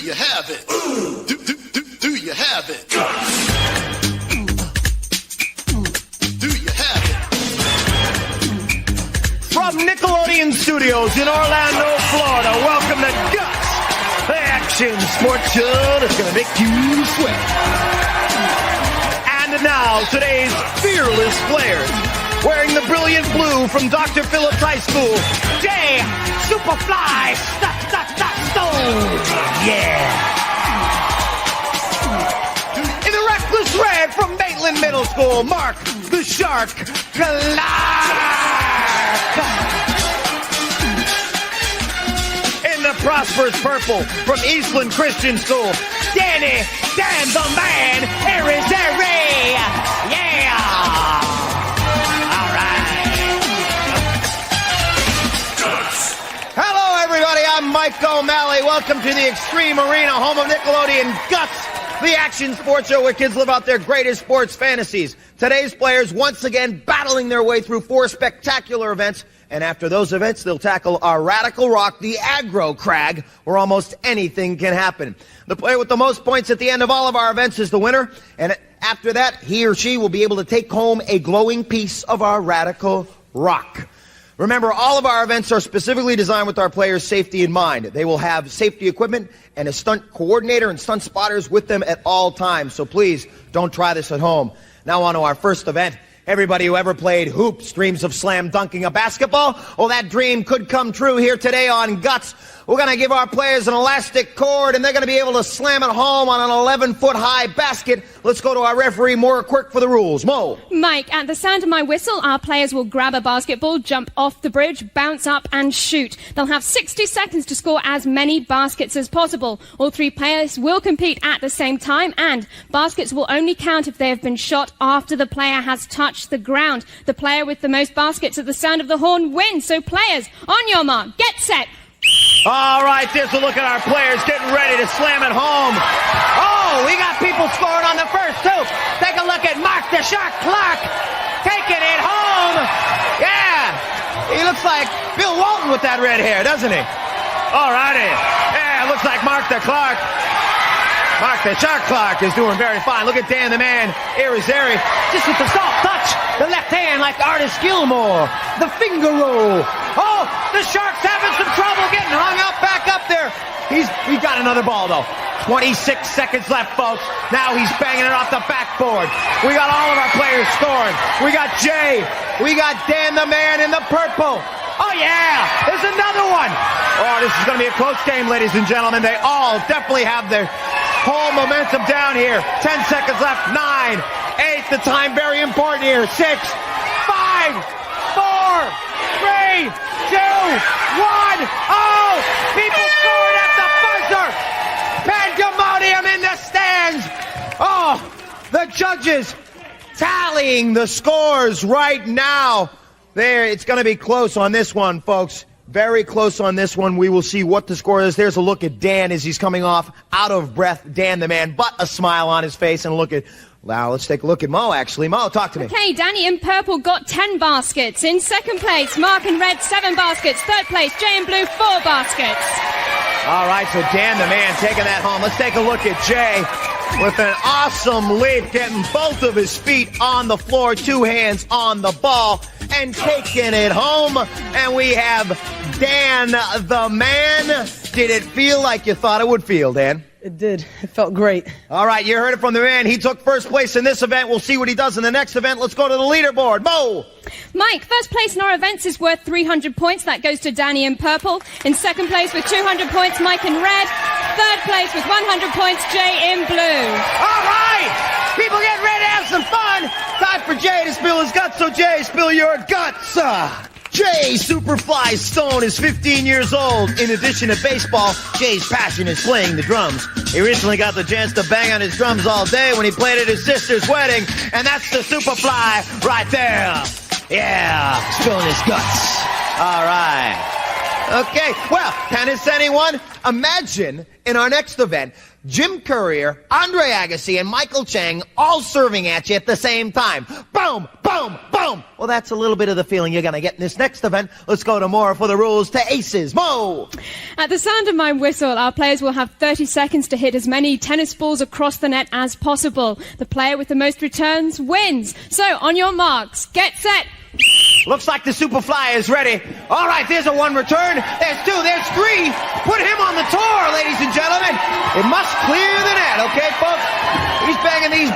you have it? Do you have it? Do you have it? From Nickelodeon Studios in Orlando, Florida, welcome to Guts, the action sports show that's going to make you sweat. And now, today's fearless players. Wearing the brilliant blue from Dr. Phillips High School, Jay Superfly Stone. Yeah. In the reckless red from Maitland Middle School, Mark the Shark Clark. In the prosperous purple from Eastland Christian School, Danny Dan the Man Irizarry. Yeah. Hello, everybody. I'm Mike O'Malley. Welcome to the Extreme Arena, home of Nickelodeon Guts, the action sports show where kids live out their greatest sports fantasies. Today's players once again battling their way through 4 spectacular events, and after those events, they'll tackle our Radical Rock, the Aggro Crag, where almost anything can happen. The player with the most points at the end of all of our events is the winner, and after that, he or she will be able to take home a glowing piece of our Radical Rock. Remember, all of our events are specifically designed with our players' safety in mind. They will have safety equipment and a stunt coordinator and stunt spotters with them at all times. So please, don't try this at home. Now on to our first event. Everybody who ever played hoops dreams of slam dunking a basketball. Well, that dream could come true here today on Guts. We're going to give our players an elastic cord, and they're going to be able to slam it home on an 11-foot-high basket. Let's go to our referee, Maura Quirk, for the rules. Mo. Mike, at the sound of my whistle, our players will grab a basketball, jump off the bridge, bounce up, and shoot. They'll have 60 seconds to score as many baskets as possible. All 3 players will compete at the same time, and baskets will only count if they have been shot after the player has touched the ground. The player with the most baskets at the sound of the horn wins. So players, on your mark, get set. All right, there's a look at our players getting ready to slam it home. Oh, we got people scoring on the first, too. Take a look at Mark the Shark Clark taking it home. Yeah, he looks like Bill Walton with that red hair, doesn't he? All righty. Yeah, it looks like Mark the Clark. Mark the Shark Clark is doing very fine. Look at Dan the Man Irizarry, just with the soft touch. The left hand like Artis Gilmore. The finger roll. Oh, the Shark's having some trouble getting hung up back up there. He got another ball, though. 26 seconds left, folks. Now he's banging it off the backboard. We got all of our players scoring. We got Jay. We got Dan the Man in the purple. Oh, yeah. There's another one. Oh, this is going to be a close game, ladies and gentlemen. They all definitely have their whole momentum down here. 10 seconds left. 9, 8. The time very important here. 6, 5, 4, 3, 2, 1. Oh, people scoring at the buzzer. Pandemonium in the stands. Oh, the judges tallying the scores right now. There, it's going to be close on this one, folks. Very close on this one. We will see what the score is. There's a look at Dan as he's coming off, out of breath. Dan the Man, but a smile on his face. And look at, now let's take a look at Mo, actually. Mo, talk to me. Okay, Danny in purple got 10 baskets. In second place, Mark in red, 7 baskets. Third place, Jay in blue, 4 baskets. All right, so Dan the Man taking that home. Let's take a look at Jay with an awesome leap, getting both of his feet on the floor, 2 hands on the ball, and taking it home. And we have Dan the Man. Did it feel like you thought it would feel, Dan? It did. It felt great. All right, you heard it from the man. He took first place in this event. We'll see what he does in the next event. Let's go to the leaderboard. Mo! Mike, first place in our events is worth 300 points. That goes to Danny in purple. In second place with 200 points, Mike in red. Third place with 100 points, Jay in blue. All right! People get ready to have some fun. Time for Jay to spill his guts. So, Jay, spill your guts. Jay Superfly Stone is 15 years old. In addition to baseball, Jay's passion is playing the drums. He recently got the chance to bang on his drums all day when he played at his sister's wedding, and that's the Superfly right there. Yeah, spilling his guts. All right. Okay, well, tennis anyone? imagine in our next event, Jim Courier, Andre Agassi, and Michael Chang all serving at you at the same time. Boom, boom, boom. Well, that's a little bit of the feeling you're going to get in this next event. Let's go to Maura for the rules to Aces. Mo! At the sound of my whistle, our players will have 30 seconds to hit as many tennis balls across the net as possible. The player with the most returns wins. So, on your marks, get set. Looks like the Superfly is ready. All right, there's a one return. There's two, there's three. Put him on the tour, ladies and gentlemen. It must clear the net, okay, folks? He's banging these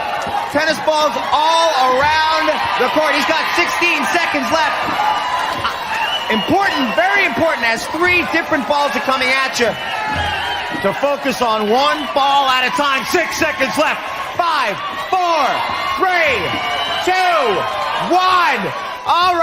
tennis balls all around the court. He's got 16 seconds left. Important, very important, as three different balls are coming at you. To focus on one ball at a time. 6 seconds left. 5, 4, 3, 2, 1. All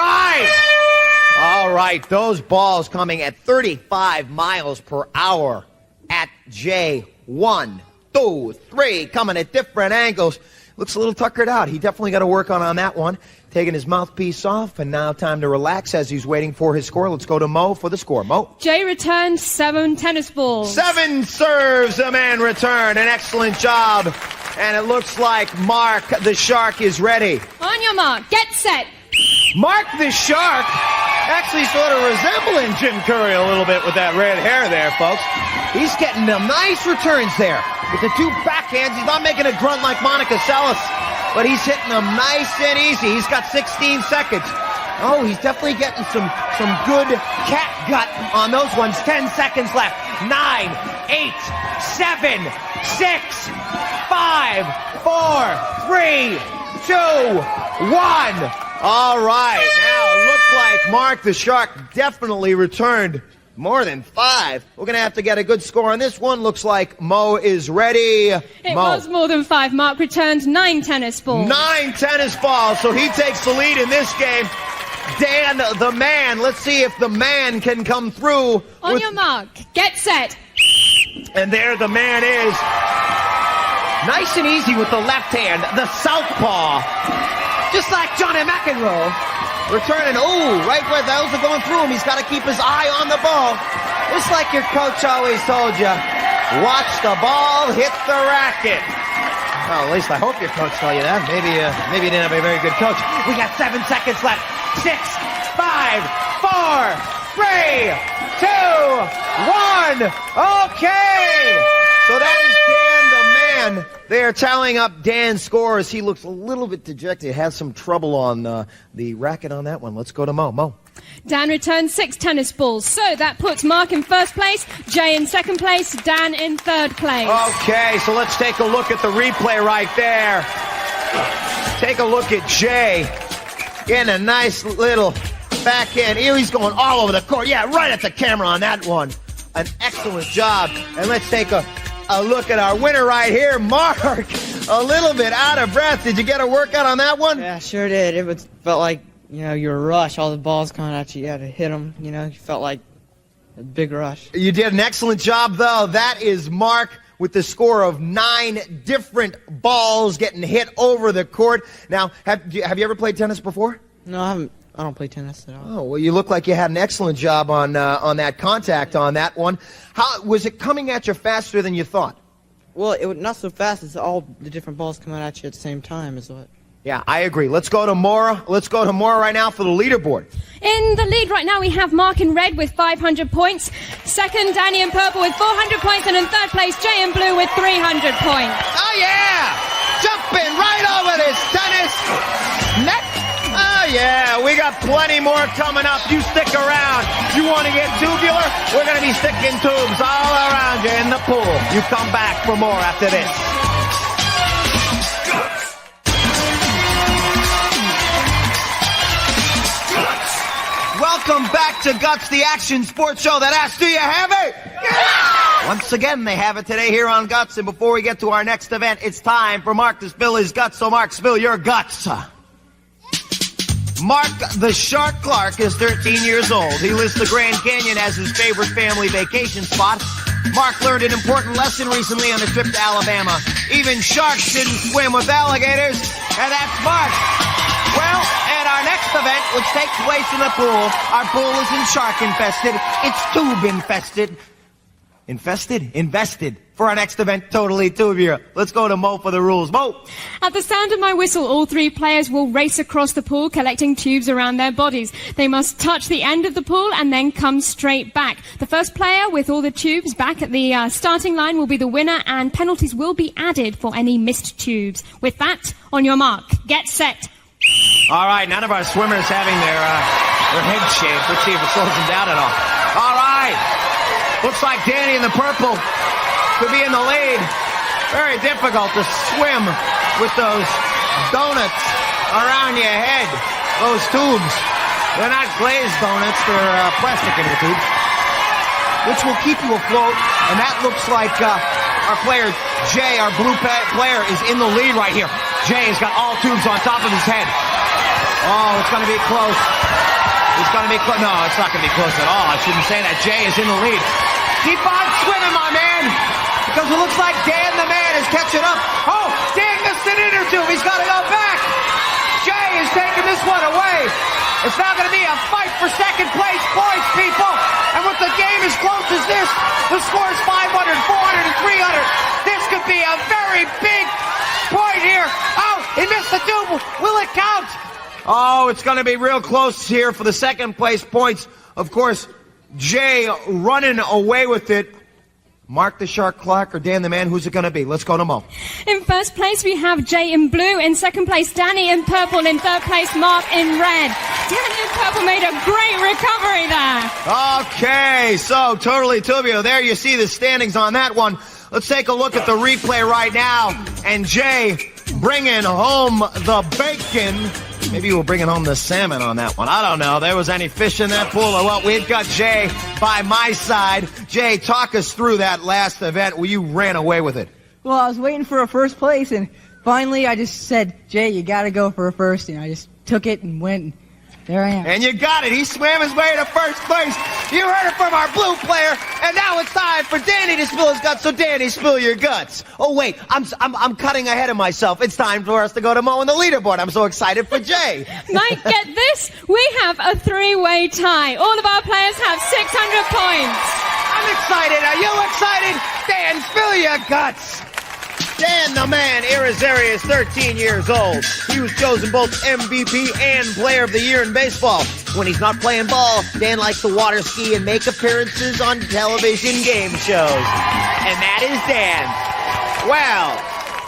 right, those balls coming at 35 miles per hour at J. 1, 2, 3, coming at different angles. Looks a little tuckered out. He definitely got to work on that one. Taking his mouthpiece off, and now time to relax as he's waiting for his score. Let's go to Mo for the score. Mo? Jay returned 7 tennis balls. 7 serves a man returned. An excellent job. And it looks like Mark the Shark is ready. On your mark, get set. Mark the Shark, actually sort of resembling Jim Courier a little bit with that red hair there, folks. He's getting them nice returns there. With the two backhands, he's not making a grunt like Monica Seles, but he's hitting them nice and easy. He's got 16 seconds. Oh, he's definitely getting some good cat gut on those ones. 10 seconds left. 9, 8, 7, 6, 5, 4, 3, 2, 1. All right, now it looks like Mark the Shark definitely returned more than 5. We're going to have to get a good score on this one. Looks like Mo is ready. It was more than 5. Mark returned 9 tennis balls. 9 tennis balls, so he takes the lead in this game. Dan, the man, let's see if the man can come through. On your mark, get set. And there the man is. Nice and easy with the left hand, the southpaw. Just like Johnny McEnroe. Returning, right where those are going through him. He's got to keep his eye on the ball. Just like your coach always told you. Watch the ball hit the racket. Well, at least I hope your coach told you that. Maybe you didn't have a very good coach. We got 7 seconds left. 6, 5, 4, 3, 2, 1. Okay. So that is Dan the man. They are tallying up Dan's scores. He looks a little bit dejected. Has some trouble on the racket on that one. Let's go to Mo. Mo. Dan returned 6 tennis balls. So that puts Mark in first place, Jay in second place, Dan in third place. Okay, so let's take a look at the replay right there. Take a look at Jay. Getting a nice little backhand. Here he's going all over the court. Yeah, right at the camera on that one. An excellent job. And let's take a look at our winner right here, Mark. A little bit out of breath. Did you get a workout on that one? Yeah, sure did. Felt like, you were rushed. All the balls coming at you. You had to hit them. You felt like a big rush. You did an excellent job, though. That is Mark with the score of 9 different balls getting hit over the court. Now, have you ever played tennis before? No, I haven't. I don't play tennis at all. Oh, well, you look like you had an excellent job on that contact on that one. How was it coming at you faster than you thought? Well, it was not so fast. It's all the different balls coming at you at the same time is what. Yeah, I agree. Let's go to Maura. Let's go to Maura right now for the leaderboard. In the lead right now, we have Mark in red with 500 points. Second, Danny in purple with 400 points. And in third place, Jay in blue with 300 points. Oh, yeah! Jumping right over this tennis net. Oh, yeah, we got plenty more coming up. You stick around. You want to get tubular? We're going to be sticking tubes all around you in the pool. You come back for more after this. Welcome back to Guts, the action sports show that asks, do you have it? Yeah! Once again, they have it today here on Guts. And before we get to our next event, it's time for Mark to spill his guts. So, Mark, spill your guts. Mark the Shark Clark is 13 years old. He lists the Grand Canyon as his favorite family vacation spot. Mark learned an important lesson recently on a trip to Alabama. Even sharks didn't swim with alligators. And that's Mark. Well, at our next event, which takes place in the pool, our pool isn't shark infested, it's tube infested. Invested for our next event, Totally Tubular. Let's go to Mo for the rules. Mo! At the sound of my whistle, all three players will race across the pool, collecting tubes around their bodies. They must touch the end of the pool and then come straight back. The first player with all the tubes back at the starting line will be the winner, and penalties will be added for any missed tubes. With that, on your mark, get set. All right, none of our swimmers having their head shaved. Let's see if it slows them down at all. All right. Looks like Danny in the purple could be in the lead. Very difficult to swim with those donuts around your head. Those tubes. They're not glazed donuts. They're plastic in the tubes, which will keep you afloat. And that looks like our player, Jay, our blue player, is in the lead right here. Jay has got all tubes on top of his head. Oh, it's going to be close. It's going to be close. No, it's not going to be close at all. I shouldn't say that. Jay is in the lead. Keep on swimming, my man, because it looks like Dan the man is catching up. Oh, Dan missed an inner tube. He's got to go back. Jay is taking this one away. It's now going to be a fight for second place points, people. And with the game as close as this, the score is 500, 400, and 300. This could be a very big point here. Oh, he missed the tube. Will it count? Oh, it's going to be real close here for the second place points. Of course, Jay running away with it. Mark the Shark Clark or Dan the Man, who's it going to be? Let's go to Mo. In first place, we have Jay in blue. In second place, Danny in purple. In third place, Mark in red. Danny in purple made a great recovery there. Okay, so Totally Tubular. There you see the standings on that one. Let's take a look at the replay right now. And Jay bringing home the bacon. Maybe we'll bring home the salmon on that one. I don't know. There was any fish in that pool or what? We've got Jay by my side. Jay, talk us through that last event where you ran away with it. Well, I was waiting for a first place, and finally I just said, Jay, you got to go for a first. And I just took it and went. There I am. And you got it. He swam his way to first place. You heard it from our blue player. And now it's time for Danny to spill his guts. So Danny, spill your guts. Oh wait, I'm cutting ahead of myself. It's time for us to go to Mo on the leaderboard. I'm so excited for Jay. Mike, get this. We have a three-way tie. All of our players have 600 points. I'm excited. Are you excited? Dan, spill your guts. Dan the Man Irizarry is 13 years old. He was chosen both MVP and Player of the Year in baseball. When he's not playing ball, Dan likes to water ski and make appearances on television game shows. And that is Dan. Well,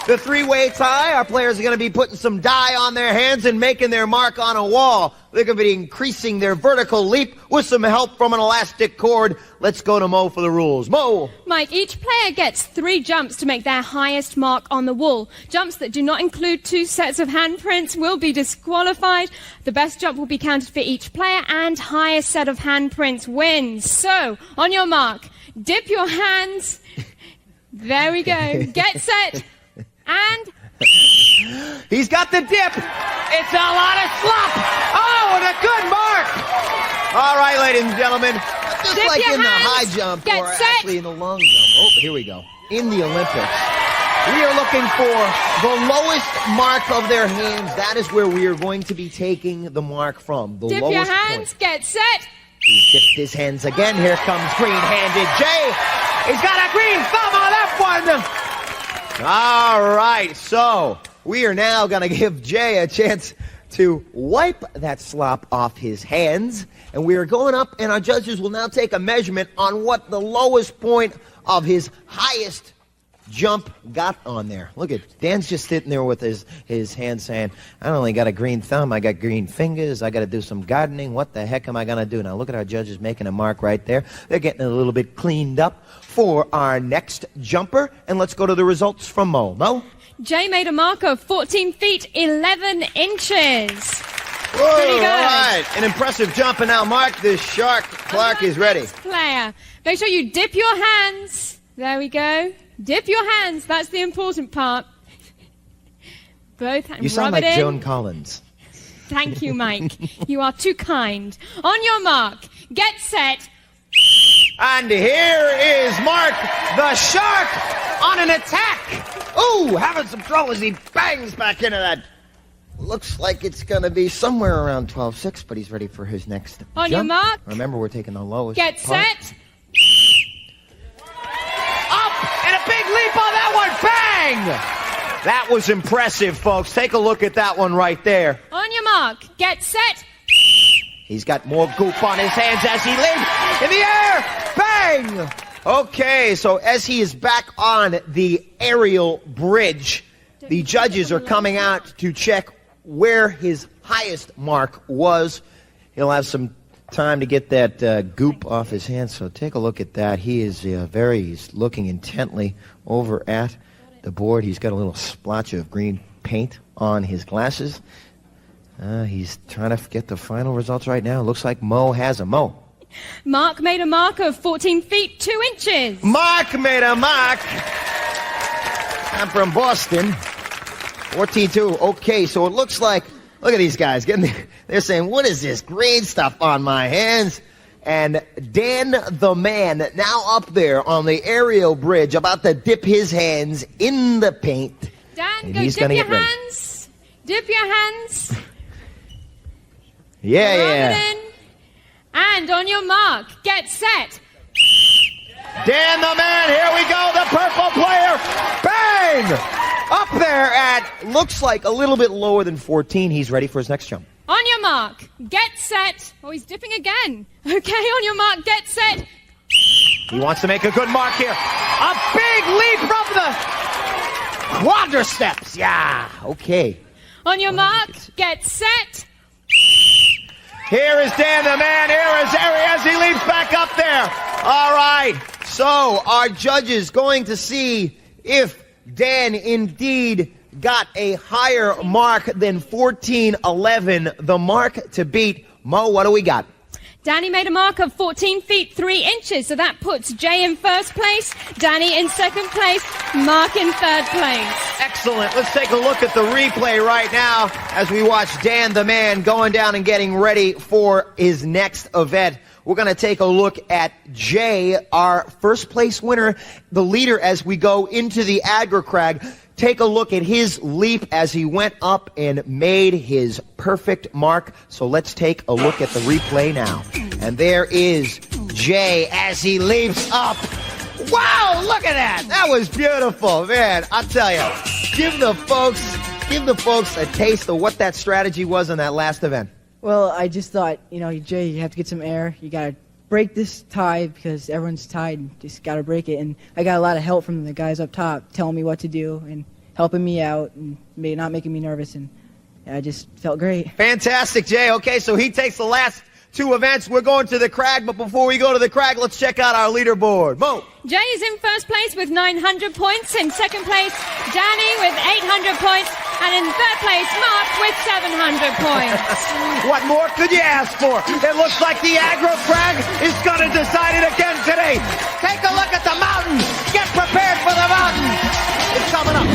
the three-way tie, our players are going to be putting some dye on their hands and making their mark on a wall. They're going to be increasing their vertical leap with some help from an elastic cord. Let's go to Mo for the rules. Mo! Mike, each player gets 3 jumps to make their highest mark on the wall. Jumps that do not include 2 sets of handprints will be disqualified. The best jump will be counted for each player, and highest set of handprints wins. So, on your mark, dip your hands. There we go. Get set. And he's got the dip. It's a lot of slop. Oh, and a good mark. All right, ladies and gentlemen. Just dip like your in the hands. high jump, Get or set. actually in the long jump. Oh, here we go. In the Olympics, we are looking for the lowest mark of their hands. That is where we are going to be taking the mark from. The dip lowest your hands. point. Get set. He dipped his hands again. Here comes green-handed Jay. He's got a green thumb on that one. All right, so we are now going to give Jay a chance to wipe that slop off his hands. And we are going up, and our judges will now take a measurement on what the lowest point of his highest jump got on there. Look at Dan's just sitting there with his hand saying, I only got a green thumb, I got green fingers, I got to do some gardening. What the heck am I going to do? Now look at our judges making a mark right there. They're getting a little bit cleaned up for our next jumper. And let's go to the results from Mo. Mo? Jay made a mark of 14 feet, 11 inches. Whoa, Pretty good. all right. An impressive jump. And now Mark the Shark Clark is ready. Next player. Make sure you dip your hands. There we go. Dip your hands. That's the important part. Both hands. You sound Rub like it in. Joan Collins. Thank you, Mike. You are too kind. On your mark. Get set. And here is Mark the Shark on an attack. Ooh, having some trouble as he bangs back into that. Looks like it's going to be somewhere around 12.6, but he's ready for his next On jump. your mark. Remember, we're taking the lowest Get part. set. That was impressive, folks. Take a look at that one right there. On your mark, get set. He's got more goop on his hands as he leaps in the air. Bang! Okay, so as he is back on the aerial bridge, the judges are coming out to check where his highest mark was. He'll have some time to get that goop off his hands, so take a look at that. He is he's looking intently over at the board. He's got a little splotch of green paint on his glasses. He's trying to get the final results right now. Looks like Mo has a Mo. Mark made a mark of 14 feet 2 inches. Mark made a mark. I'm from Boston. 14-2. Okay, so it looks like, look at these guys. They're saying, what is this green stuff on my hands? And Dan the Man, now up there on the aerial bridge, about to dip his hands in the paint. Dan, go dip your hands. Dip your hands. Yeah. And on your mark, get set. Dan the Man, here we go, the purple player. Bang! Up there at, looks like a little bit lower than 14. He's ready for his next jump. On your mark, get set. Oh, he's dipping again. Okay, on your mark, get set. He wants to make a good mark here. A big leap from the quadriceps. Yeah, okay. On your mark, get set. Here is Dan the Man. Here is Harry as he leaps back up there. All right. So our judges going to see if Dan indeed got a higher mark than 14.11, the mark to beat. Mo, what do we got? Danny made a mark of 14 feet 3 inches, so that puts Jay in first place, Danny in second place, Mark in third place. Excellent. Let's take a look at the replay right now as we watch Dan the Man going down and getting ready for his next event. We're going to take a look at Jay, our first place winner, the leader as we go into the Aggro Crag. Take a look at his leap as he went up and made his perfect mark. So let's take a look at the replay now. And there is Jay as he leaps up. Wow, look at that. That was beautiful, man. I'll tell you, give the folks a taste of what that strategy was in that last event. Well, I just thought, Jay, you have to get some air. You got to break this tie because everyone's tied. Just got to break it. And I got a lot of help from the guys up top telling me what to do and helping me out and not making me nervous. And I just felt great. Fantastic, Jay. Okay, so he takes the last two events. We're going to the Crag, but before we go to the Crag, let's check out our leaderboard. Mo. Jay is in first place with 900 points. In second place, Danny with 800 points. And in third place, Mark with 700 points. What more could you ask for? It looks like the Aggro Crag is going to decide it again today. Take a look at the mountain. Get prepared for the mountain. It's coming up.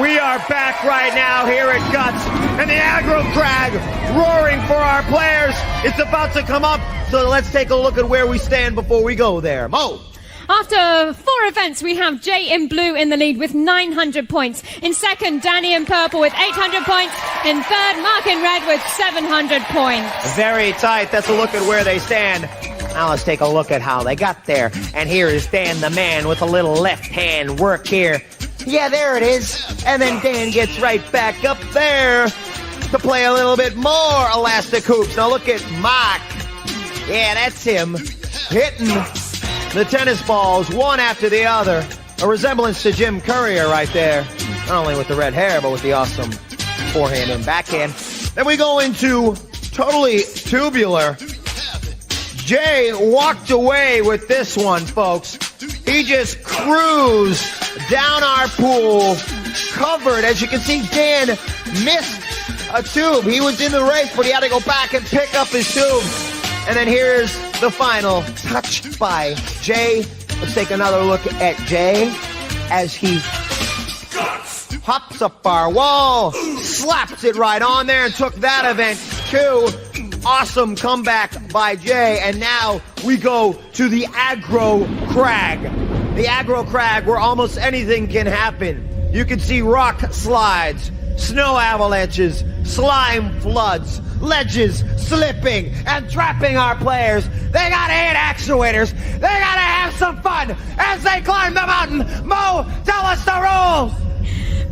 We are back right now here at Guts, and the Aggro Crag roaring for our players. It's about to come up, so let's take a look at where we stand before we go there. Mo. After 4 events, we have Jay in blue in the lead with 900 points. In second, Danny in purple with 800 points. In third, Mark in red with 700 points. Very tight. That's a look at where they stand. Now let's take a look at how they got there. And here is Dan the Man with a little left hand work here. Yeah, there it is. And then Dan gets right back up there to play a little bit more elastic hoops. Now look at Mark. Yeah, that's him hitting the tennis balls one after the other. A resemblance to Jim Courier right there. Not only with the red hair, but with the awesome forehand and backhand. Then we go into totally tubular. Jay walked away with this one, folks. He just cruised down our pool, covered. As you can see, Dan missed a tube. He was in the race, but he had to go back and pick up his tube. And then here's the final touch by Jay. Let's take another look at Jay as he hops up our wall, slaps it right on there, and took that event too. Awesome comeback by Jay. And now we go to the Aggro Crag. The Aggro Crag where almost anything can happen. You can see rock slides, snow avalanches, slime floods, ledges slipping and trapping our players. They gotta hit actuators. They gotta have some fun as they climb the mountain. Mo, tell us the rules.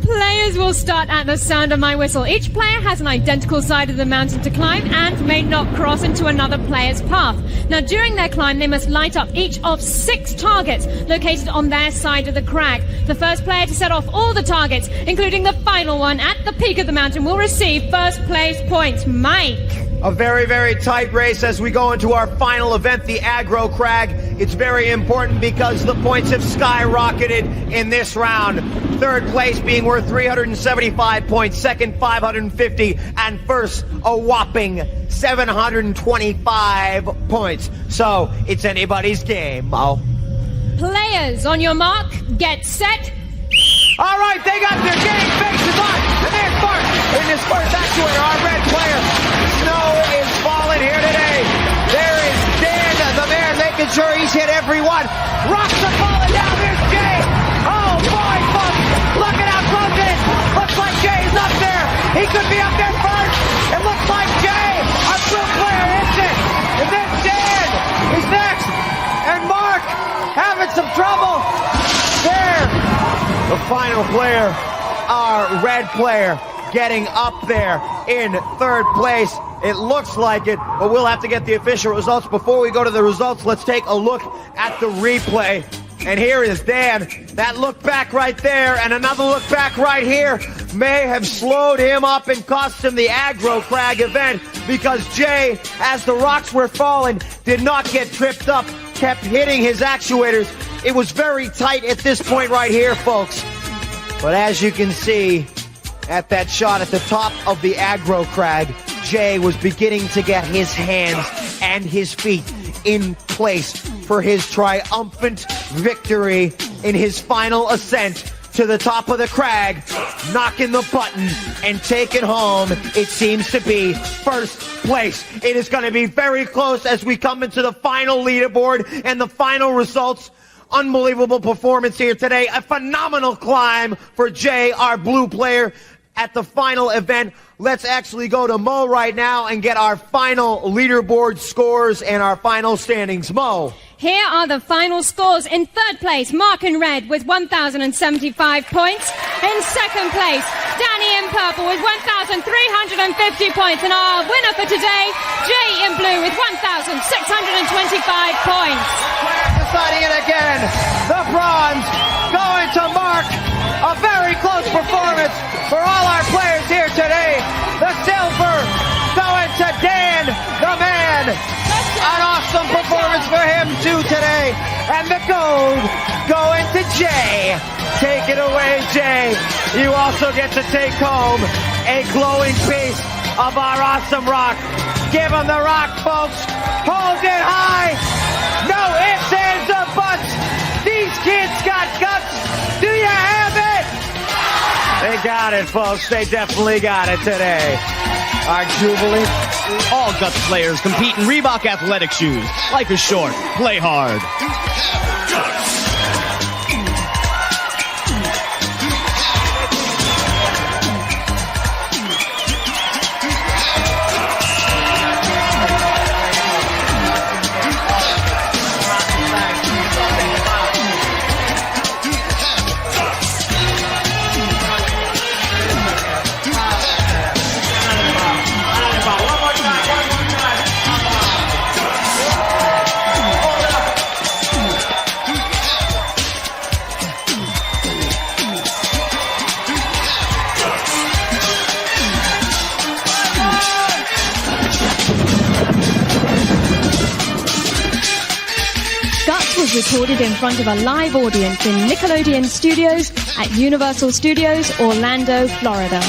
Players will start at the sound of my whistle. Each player has an identical side of the mountain to climb and may not cross into another player's path. Now, during their climb, they must light up each of 6 targets located on their side of the crag. The first player to set off all the targets, including the final one at the peak of the mountain, will receive first place points. Mike. A very, very tight race as we go into our final event, the Aggro Crag. It's very important because the points have skyrocketed in this round. Third place being worth 375 points, second 550, and first a whopping 725 points. So it's anybody's game, Mo. Players, on your mark, get set. All right, they got their game faces on, and there's Mark in his first actuator, our red player. Snow is falling here today. There is Dan, the man, making sure he's hit every one. Rocks are falling down. There's Jay. Oh, boy, folks, look at how close it is. Looks like Jay's up there. He could be up there first. It looks like Jay, our blue player, hits it. And then Dan is next. And Mark having some trouble there. The final player, our red player, getting up there in third place. It looks like it, but we'll have to get the official results. Before we go to the results, let's take a look at the replay. And here is Dan. That look back right there and another look back right here may have slowed him up and cost him the Aggro Crag event because Jay, as the rocks were falling, did not get tripped up, kept hitting his actuators. It was very tight at this point right here, folks. But as you can see at that shot at the top of the Aggro Crag, Jay was beginning to get his hands and his feet in place for his triumphant victory in his final ascent to the top of the crag, knocking the button and taking home, it seems to be, first place. It is going to be very close as we come into the final leaderboard and the final results. Unbelievable performance here today. A phenomenal climb for Jay, our blue player, at the final event. Let's actually go to Mo right now and get our final leaderboard scores and our final standings. Mo. Here are the final scores. In third place, Mark in red with 1,075 points. In second place, Danny in purple with 1,350 points. And our winner for today, Jay in blue with 1,625 points. Deciding it again. The bronze going to Mark. A very close performance for all our players here today. The silver going to Dan, the man. An awesome performance for him too today. And the gold going to Jay. Take it away, Jay. You also get to take home a glowing piece of our awesome rock. Give him the rock, folks. Hold it high. No ifs, ands, or buts. These kids got guts. Do you have it? They got it, folks. They definitely got it today. Our Jubilee. All Guts players compete in Reebok athletic shoes. Life is short. Play hard. Was recorded in front of a live audience in Nickelodeon Studios at Universal Studios, Orlando, Florida.